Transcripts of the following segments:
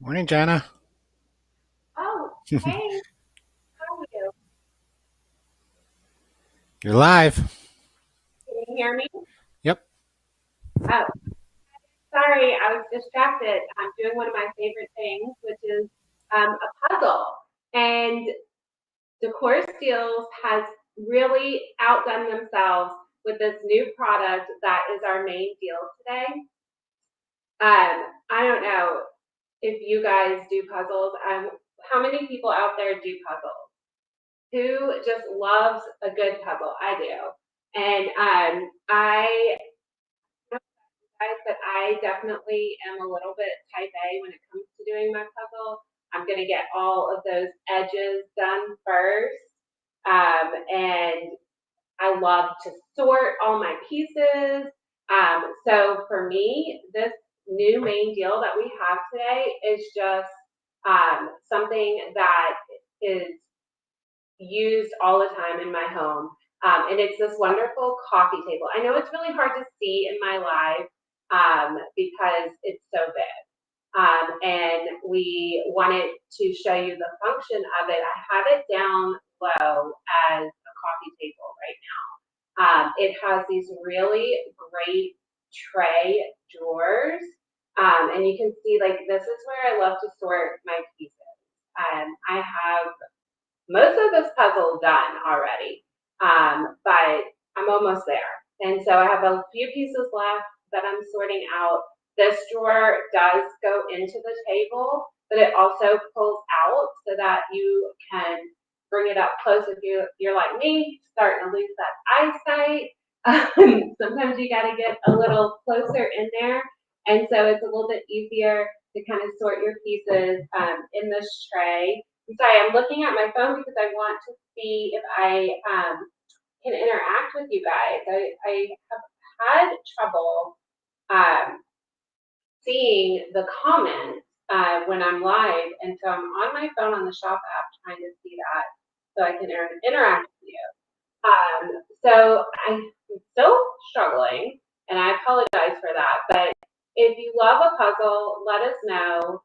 Morning, Jana. Oh, hey, how are you? You're live. Can you hear me? Yep. Oh, sorry, I was distracted. I'm doing one of my favorite things, which is a puzzle. And Decor Steels has really outdone themselves with this new product that is our main deal today. I don't know if you guys do puzzles. How many people out there do puzzles? Who just loves a good puzzle? I do. And I guys, but I definitely am a little bit type A when it comes to doing my puzzle. I'm going to get all of those edges done first. And I love to sort all my pieces. So for me, this new main deal that we have today is just something that is used all the time in my home. And it's this wonderful coffee table. I know it's really hard to see in my live because it's so big. And we wanted to show you the function of it. I have it down low as a coffee table right now. It has these really great tray drawers. And you can see like this is where I love to sort my pieces. I have most of this puzzle done already, but I'm almost there. And so I have a few pieces left that I'm sorting out. This drawer does go into the table, but it also pulls out so that you can bring it up close if you're like me, starting to lose that eyesight. Sometimes you got to get a little closer in there. And so it's a little bit easier to kind of sort your pieces in this tray. I'm sorry, I'm looking at my phone because I want to see if I can interact with you guys. I have had trouble um, seeing the comments when I'm live, and so I'm on my phone on the shop app trying to see that so I can interact with you. So I'm still struggling, and I apologize for that. But if you love a puzzle, let us know.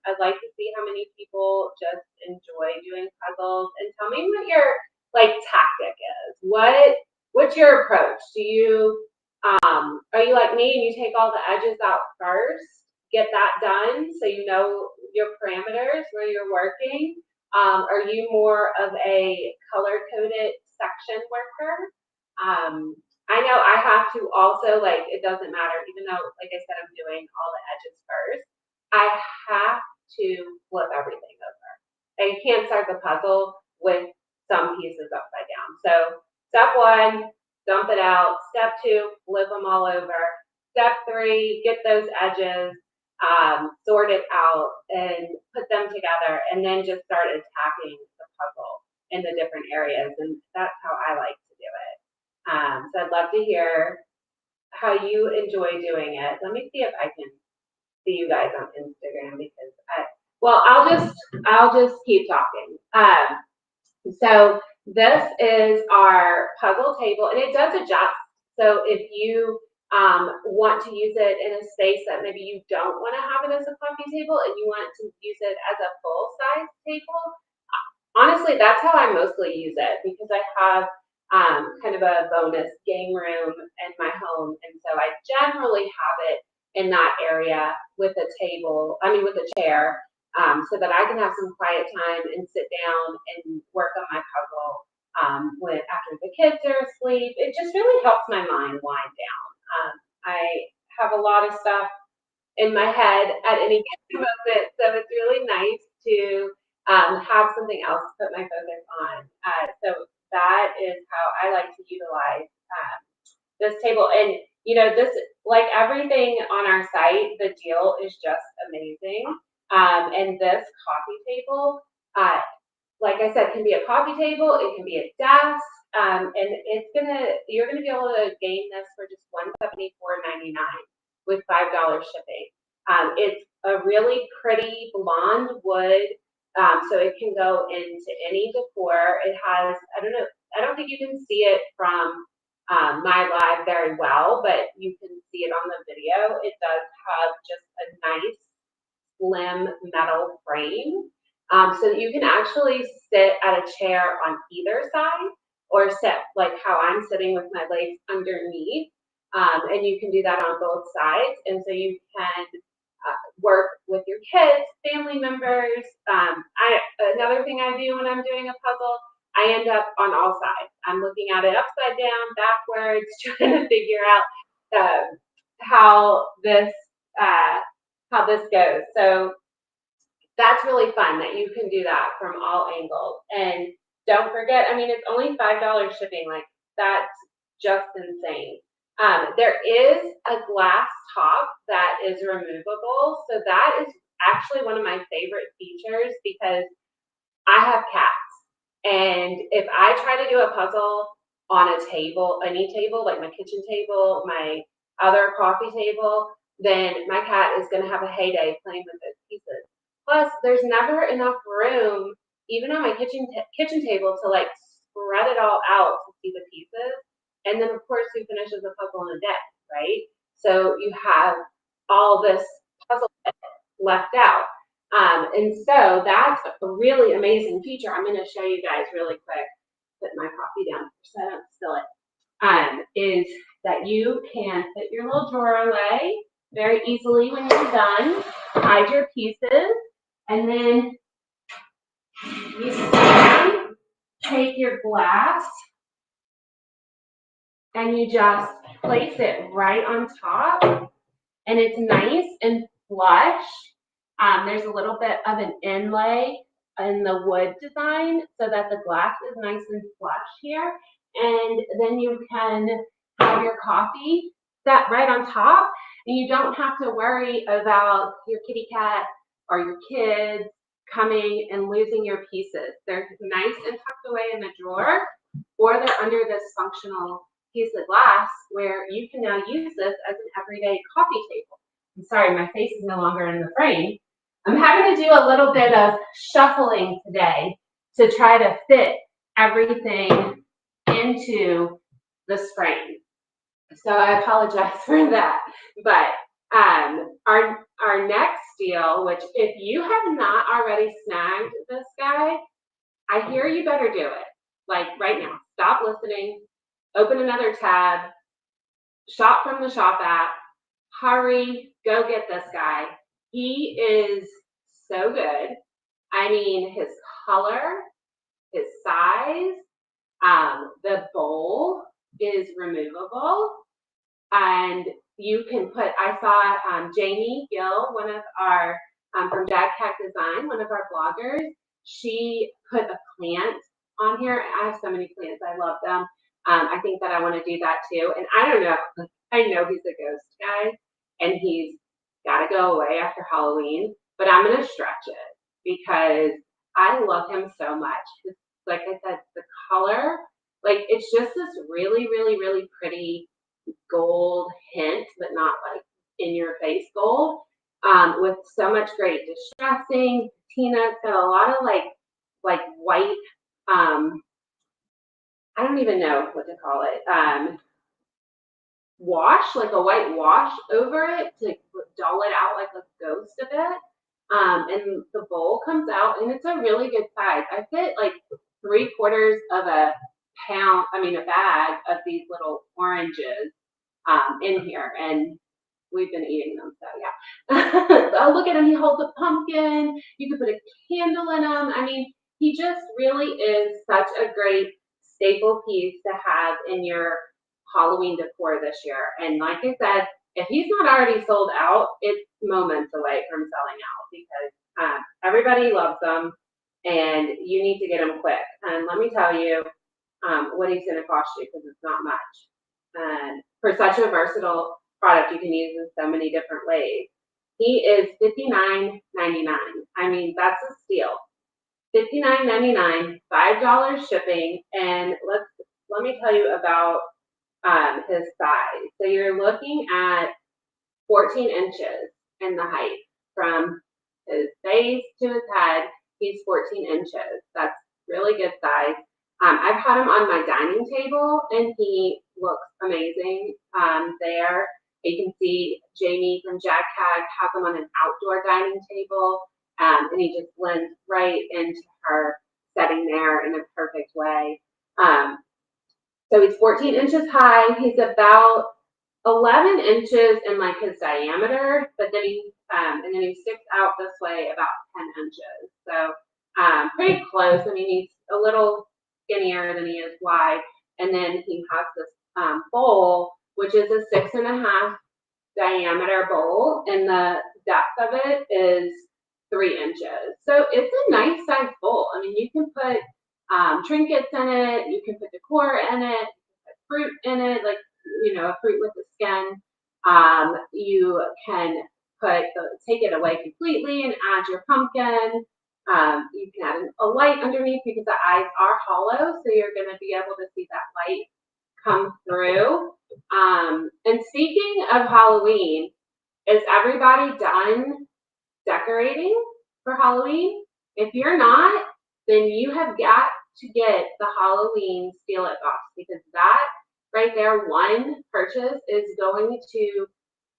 I'd like to see how many people just enjoy doing puzzles, and tell me what your like tactic is. What's your approach? Do you are you like me and you take all the edges out first, get that done so you know your parameters where you're working? Are you more of a color coded section worker? I know I have to also, like, it doesn't matter, even though, like I said, I'm doing all the edges first, I have to flip everything over. And you can't start the puzzle with some pieces upside down. So, step one, dump it out. Step two, flip them all over. Step three, get those edges, sort it out, and put them together, and then just start attacking the puzzle in the different areas. And that's how I like to do it. So I'd love to hear how you enjoy doing it. Let me see if I can see you guys on Instagram because well, I'll just keep talking. So this is our puzzle table, and it does adjust. So if you want to use it in a space that maybe you don't want to have it as a coffee table, and you want to use it as a full size table, honestly, that's how I mostly use it because I have kind of a bonus game room in my home, and so I generally have it in that area with a table. I mean, with a chair, so that I can have some quiet time and sit down and work on my puzzle when after the kids are asleep. It just really helps my mind wind down. I have a lot of stuff in my head at any given moment. So it's really nice to have something else to put my focus on. So that is how I like to utilize this table. And you know, this like everything on our site, the deal is just amazing. And this coffee table, like I said, can be a coffee table, it can be a desk, and you're gonna be able to gain this for just $174.99 with $5 shipping. It's a really pretty blonde wood, so it can go into any decor. It has, I don't know, I don't think you can see it from my live very well, but you can see it on the video. It does have just a nice slim metal frame, so that you can actually sit at a chair on either side or sit like how I'm sitting with my legs underneath. And you can do that on both sides. And so you can work with your kids, family members. Another thing I do when I'm doing a puzzle, I end up on all sides. I'm looking at it upside down, backwards, trying to figure out how this goes. So that's really fun that you can do that from all angles. And don't forget, I mean, it's only $5 shipping. Like, that's just insane. There is a glass top that is removable. So that is actually one of my favorite features because I have cats. And if I try to do a puzzle on a table, any table, like my kitchen table, my other coffee table, then my cat is going to have a heyday playing with those pieces. Plus, there's never enough room, even on my kitchen table, to like spread it all out to see the pieces. And then, of course, who finishes a puzzle in a day, right? So you have all this puzzle left out. And so that's a really amazing feature. I'm going to show you guys really quick. Put my coffee down so I don't spill it. Is that you can put your little drawer away very easily when you're done. Hide your pieces, and then you simply take your glass and you just place it right on top, and it's nice and flush. There's a little bit of an inlay in the wood design so that the glass is nice and flush here. And then you can have your coffee set right on top, and you don't have to worry about your kitty cat or your kids coming and losing your pieces. They're nice and tucked away in the drawer, or they're under this functional piece of glass where you can now use this as an everyday coffee table. I'm sorry, my face is no longer in the frame. I'm having to do a little bit of shuffling today to try to fit everything into this frame. So I apologize for that. But our next deal, which if you have not already snagged this guy, I hear you better do it. Like right now, stop listening, open another tab, shop from the shop app, hurry, go get this guy. He is so good. I mean, his color, his size, the bowl is removable, and you can put, I saw Jamie Gill, one of our, from Dad Cat Design, one of our bloggers, she put a plant on here. I have so many plants, I love them. I think that I want to do that too. And I don't know, I know he's a ghost guy and he's got to go away after Halloween, but I'm going to stretch it because I love him so much. Like I said, the color, like it's just this really, really, really pretty gold hint, but not like in your face gold, with so much great distressing. Tina's got a lot of like white, I don't even know what to call it, wash, like a white wash over it to dull it out like a ghost a bit. And the bowl comes out, and it's a really good size. I fit like 3/4 of a pound, a bag of these little oranges in here, and we've been eating them, so yeah. Oh, look at him, he holds a pumpkin. You could put a candle in him. I mean, he just really is such a great staple piece to have in your Halloween decor this year. And like I said, if he's not already sold out, it's moments away from selling out because everybody loves them and you need to get them quick. And let me tell you what he's going to cost you because it's not much. And for such a versatile product, you can use in so many different ways. He is $59.99. I mean, that's a steal. $59.99, $5 shipping, and let me tell you about his size. So you're looking at 14 inches in the height from his face to his head. He's 14 inches. That's really good size. I've had him on my dining table, and he looks amazing there. You can see Jamie from Jag Tag has them on an outdoor dining table, and he just blends right into her setting there in a perfect way. So he's 14 inches high. He's about 11 inches in like his diameter, but then he sticks out this way about 10 inches. So pretty close. I mean, he's a little skinnier than he is wide. And then he has this bowl, which is a 6.5 diameter bowl, and the depth of it is 3 inches. So it's a nice size bowl. I mean, you can put trinkets in it, you can put decor in it, fruit in it, like, you know, a fruit with the skin. You can take it away completely and add your pumpkin. You can add a light underneath because the eyes are hollow, so you're going to be able to see that light come through. And speaking of Halloween, is everybody done decorating for Halloween? If you're not, then you have got to get the Halloween Steal It box, because that right there, one purchase is going to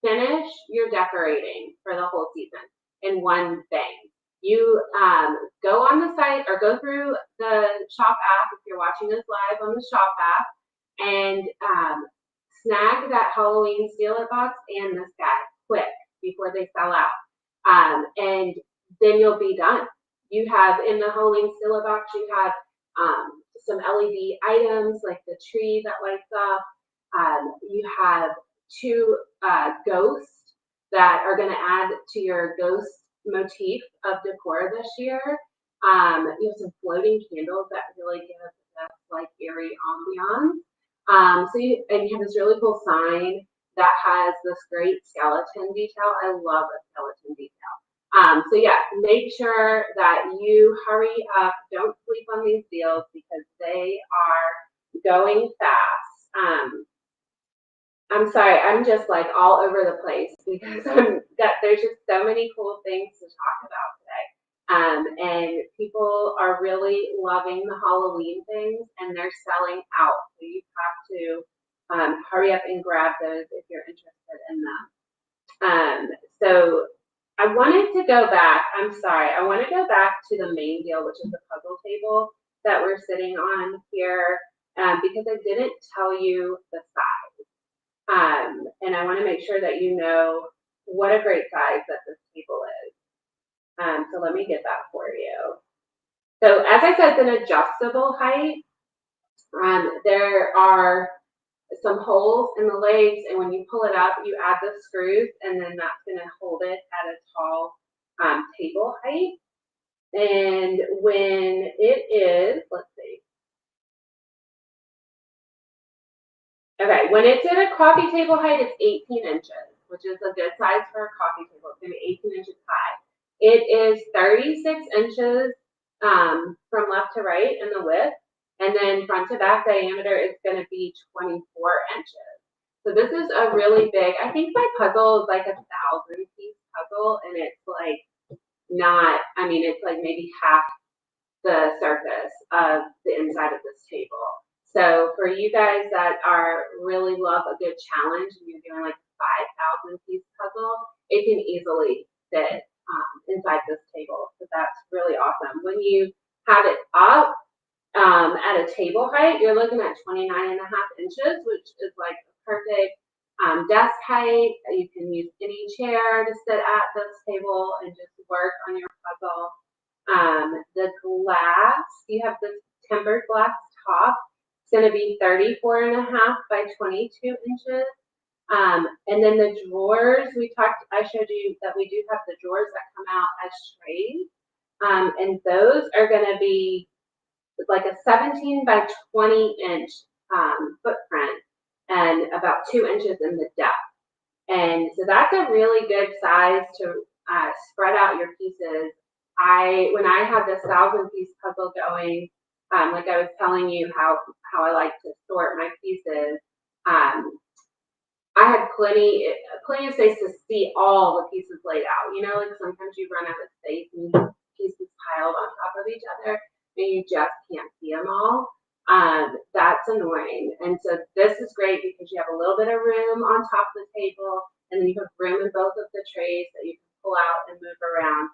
finish your decorating for the whole season in one thing. You go on the site or go through the shop app if you're watching this live on the shop app, and snag that Halloween Steal It box and this guy quick before they sell out. And then you'll be done. You have in the Halloween Steal It box, you have some LED items like the tree that lights up. You have 2 ghosts that are going to add to your ghost motif of decor this year. You have some floating candles that really give us like eerie ambiance. You have this really cool sign that has this great skeleton detail. I love a skeleton detail. So yeah, make sure that you hurry up. Don't sleep on these deals because they are going fast. I'm sorry, I'm just like all over the place because there's just so many cool things to talk about today. And people are really loving the Halloween things, and they're selling out. So you have to hurry up and grab those if you're interested in them. So I wanted to go back. I'm sorry. I want to go back to the main deal, which is the puzzle table that we're sitting on here, because I didn't tell you the size. And I want to make sure that you know what a great size that this table is. So let me get that for you. So as I said, it's an adjustable height. There are some holes in the legs, and when you pull it up, you add the screws, and then that's going to hold it at a tall table height. And when it is, let's see. Okay, when it's at a coffee table height, it's 18 inches, which is a good size for a coffee table. It's going to be 18 inches high. It is 36 inches from left to right in the width, and then front to back diameter is going to be 24 inches. So this is a really big, I think my puzzle is like a 1,000-piece puzzle, and it's like not, I mean, it's like maybe half the surface of the inside of this table. So for you guys that really love a good challenge and you're doing like a 5,000-piece puzzle, it can easily fit inside this table. So that's really awesome. When you have it up at a table height, you're looking at 29.5 inches, which is like a perfect desk height. You can use any chair to sit at this table and just work on your puzzle. The glass, you have this tempered glass top. It's going to be 34.5 by 22 inches. And then the drawers, I showed you that we do have the drawers that come out as trays. And those are going to be like a 17 by 20 inch footprint and about 2 inches in the depth. And so that's a really good size to spread out your pieces. When I had this 1,000-piece puzzle going, like I was telling you how I like to sort my pieces, I had plenty of space to see all the pieces laid out. You know, like sometimes you run out of space and you have pieces piled on top of each other and you just can't see them all. That's that's annoying. And so this is great because you have a little bit of room on top of the table, and then you have room in both of the trays that you can pull out and move around.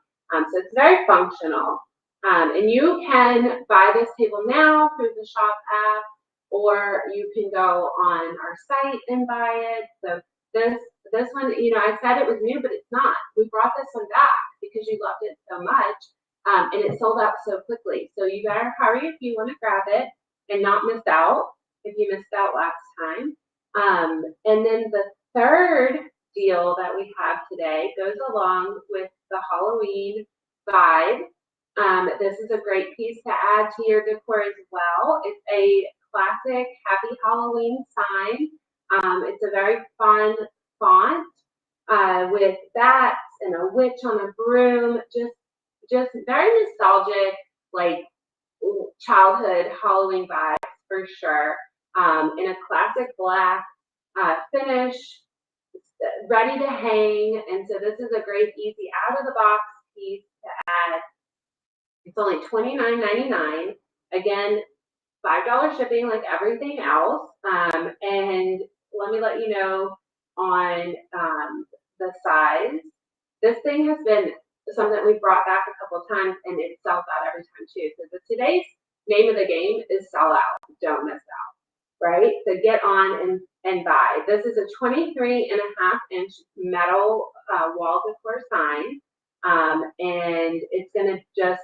So it's very functional. And you can buy this table now through the shop app, or you can go on our site and buy it. So this one, you know, I said it was new, but it's not. We brought this one back because you loved it so much, and it sold out so quickly. So you better hurry if you want to grab it and not miss out if you missed out last time. And then the third deal that we have today goes along with the Halloween vibe. This is a great piece to add to your decor as well. It's a classic Happy Halloween sign. It's a very fun font with bats and a witch on a broom. Just very nostalgic, like childhood Halloween vibes for sure. In a classic black finish, ready to hang. And so this is a great, easy out of the box piece to add. It's only $29.99. Again, $5 shipping like everything else. And let me let you know on the size. This thing has been something we've brought back a couple of times, and it sells out every time too. So today's name of the game is sell out. Don't miss out, right? So get on and buy. This is a 23.5-inch metal wall decor sign, and it's going to just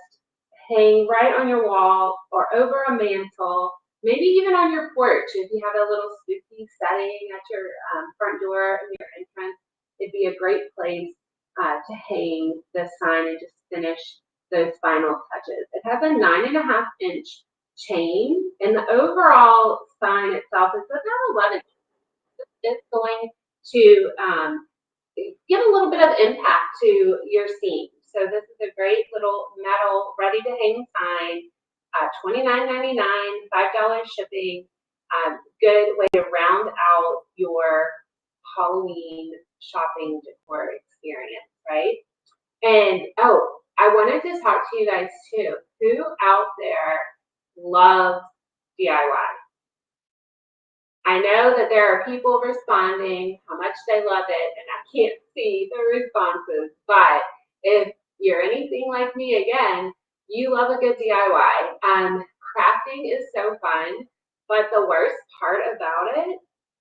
hang right on your wall or over a mantle, maybe even on your porch. If you have a little spooky setting at your front door and your entrance, it'd be a great place to hang this sign and just finish those final touches. It has a 9.5-inch chain, and the overall sign itself is about 11 inches. It's going to give a little bit of impact to your scene. So this is a great little metal ready to hang sign, $29.99, $5 shipping. Good way to round out your Halloween shopping decor experience, right? And oh, I wanted to talk to you guys too. Who out there loves DIY? I know that there are people responding how much they love it, and I can't see the responses, but if you're anything like me, again, you love a good DIY. Crafting is so fun, but the worst part about it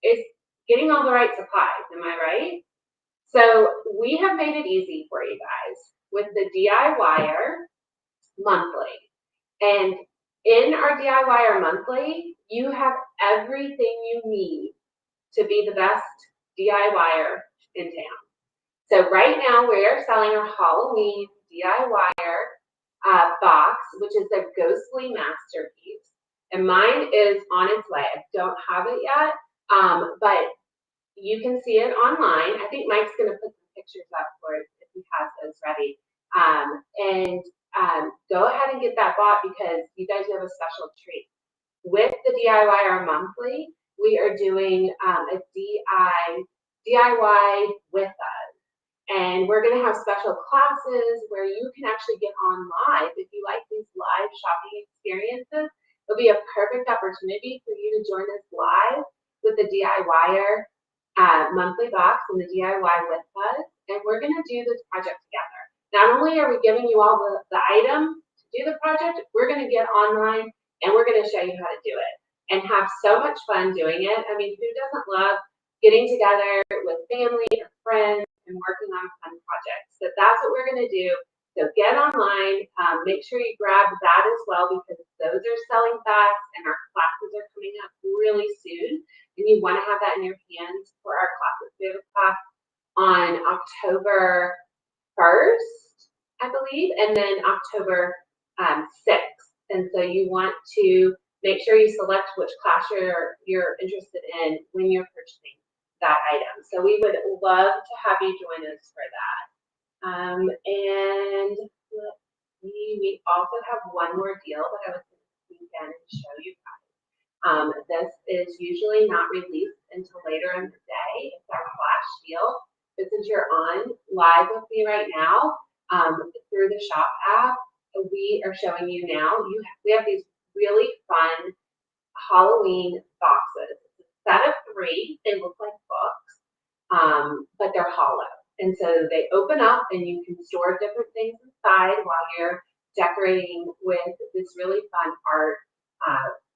is getting all the right supplies, am I right? So we have made it easy for you guys with the DIYer monthly. And in our DIYer monthly, you have everything you need to be the best DIYer in town. So right now we are selling our Halloween DIYer box, which is a ghostly masterpiece. And mine is on its way. I don't have it yet, but you can see it online. I think Mike's going to put some pictures up for it if he has those ready. Go ahead and get that bought because you guys have a special treat. With the DIYer monthly, we are doing a DIY with us. And we're going to have special classes where you can actually get on live. If you like these live shopping experiences, it'll be a perfect opportunity for you to join us live with the DIYer monthly box and the DIY with us. And we're going to do this project together. Not only are we giving you all the items to do the project, we're going to get online and we're going to show you how to do it and have so much fun doing it. I mean, who doesn't love getting together with family or friends and working on fun projects? So that's what we're going to do. So get online, make sure you grab that as well because those are selling fast and our classes are coming up really soon. And you want to have that in your hands for our classes. We have a class on October 1st, I believe, and then October 6th. And so you want to make sure you select which class you're interested in when you're purchasing that item. So we would love to have you join us for that. And let's see, we also have one more deal that I was going to sneak in and show you guys. This is usually not released until later in the day. It's our flash deal. But since you're on live with me right now through the shop app, we are showing you now. We have these really fun Halloween boxes. It's a set of 3. They look like books, but they're hollow. And so they open up and you can store different things inside while you're decorating with this really fun art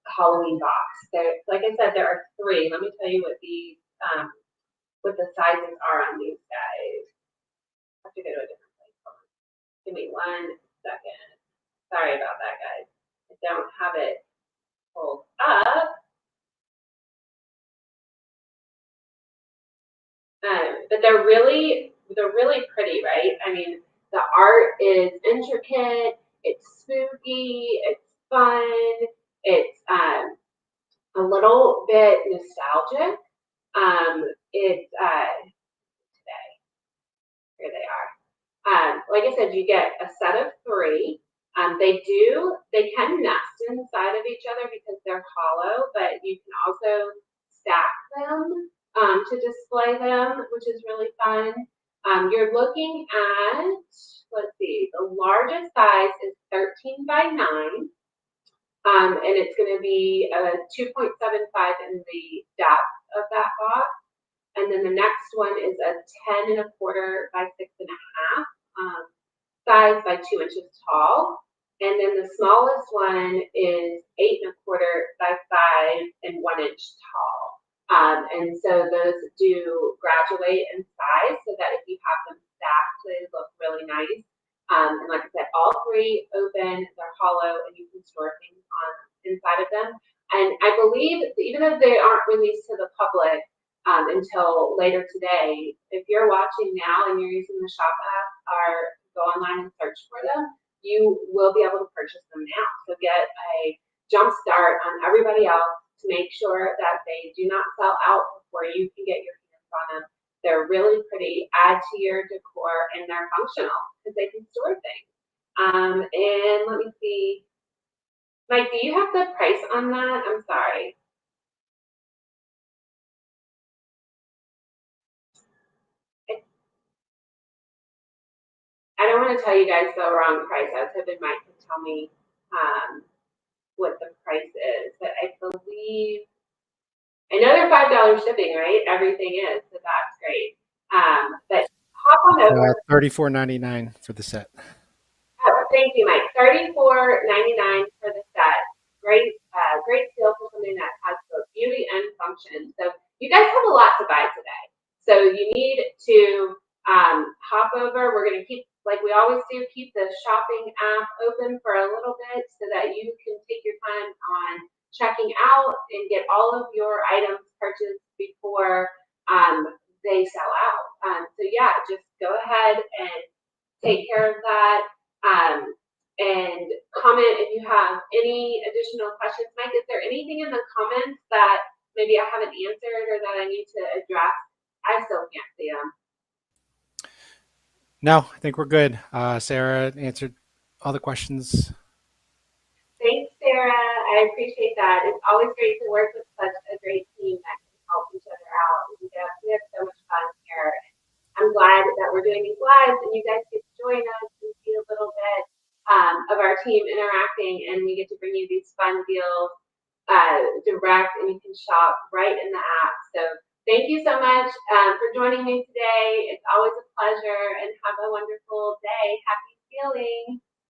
Halloween box. There, like I said, there are 3. Let me tell you what the sizes are on these guys. I have to go to a different place. Hold on. Give me 1 second. Sorry about that, guys. I don't have it pulled up. But they're really pretty, right? I mean, the art is intricate, it's spooky, it's fun, it's a little bit nostalgic. It's today, here they are. Like I said, you get a set of 3. They can nest inside of each other because they're hollow, but you can also stack them to display them, which is really fun. You're looking at, let's see, the largest size is 13 by 9, and it's going to be a 2.75 in the depth of that box. And then the next one is a 10 1/4 by 6.5 size by 2 inches tall. And then the smallest one is 8 1/4 by 5 and 1 inch tall. And so those do graduate in size so that if you have them stacked, they look really nice. And like I said, all 3 open, they're hollow, and you can store things inside of them. And I believe, even though they aren't released to the public until later today, if you're watching now and you're using the shop app or go online and search for them, you will be able to purchase them now. So get a jump start on everybody else to make sure that they do not sell out before you can get your hands on them. They're really pretty, add to your decor, and they're functional because they can store things. And let me see. Mike, do you have the price on that? I'm sorry. I don't want to tell you guys the wrong price. I was hoping Mike could tell me what the price is, but I believe, I know they're $5 shipping, right? Everything is, so that's great. But hop on over. $34.99 for the set. Oh, thank you, Mike. $34.99 for the set. Great, great deal for something that has both beauty and function. So you guys have a lot to buy today. So you need to hop over. We're going to keep, like we always do, keep the shopping app open for a little bit so that you can take your time on checking out and get all of your items purchased before they sell out. So yeah, just go ahead and take care of that. And comment if you have any additional questions. Mike, is there anything in the comments that maybe I haven't answered or that I need to address? I still can't see them. No, I think we're good. Sarah answered all the questions. Thanks, Sarah. I appreciate that. It's always great to work with such a great team that can help each other out. We have so much fun here. I'm glad that we're doing these lives and you guys get to join us and see a little bit of our team interacting, and we get to bring you these fun deals direct, and you can shop right in the app. So thank you so much for joining me today. It's always a pleasure, and have a wonderful day. Happy stealing.